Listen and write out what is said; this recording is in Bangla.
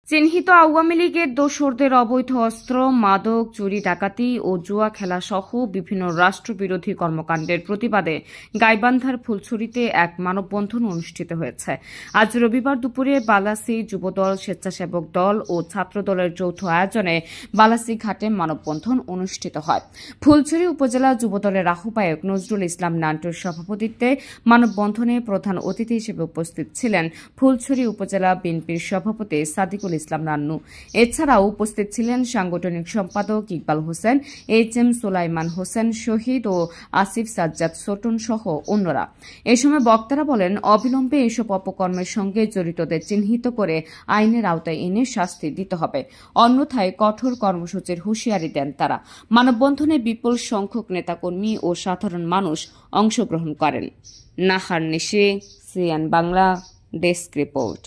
চিহ্নিত আওয়ামী লীগের দোসরদের অবৈধ অস্ত্র, মাদক, চুরি, ডাকাতি ও জুয়া খেলা সহ বিভিন্ন রাষ্ট্রবিরোধী কর্মকাণ্ডের প্রতিবাদে গাইবান্ধার ফুলছড়িতে এক মানববন্ধন অনুষ্ঠিত হয়েছে। আজ রবিবার দুপুরে বালাসী যুবদল, স্বেচ্ছাসেবক দল ও ছাত্রদলের যৌথ আয়োজনে বালাসী ঘাটে মানববন্ধন অনুষ্ঠিত হয়। ফুলছড়ি উপজেলা যুবদলের আহ্বায়ক নজরুল ইসলাম নান্টুর সভাপতিত্বে মানববন্ধনে প্রধান অতিথি হিসেবে উপস্থিত ছিলেন ফুলছড়ি উপজেলা বিএনপির সভাপতি সাদিকুল ইসলাম নান্নু। এছাড়াও উপস্থিত ছিলেন সাংগঠনিক সম্পাদক ইকবাল হোসেন, HM সুলাইমান হোসেন শহীদ ও আসিফ সাজ্জাদ ছোটন সহ অন্যরা। এ সময় বক্তারা বলেন, অবিলম্বে এসব অপকর্মের সঙ্গে জড়িতদের চিহ্নিত করে আইনের আওতায় এনে শাস্তি দিতে হবে, অন্যথায় কঠোর কর্মসূচির হুঁশিয়ারি দেন তারা। মানববন্ধনে বিপুল সংখ্যক নেতাকর্মী ও সাধারণ মানুষ অংশগ্রহণ করেন। নাহার নিশি, CN বাংলা, ডেস্ক রিপোর্ট।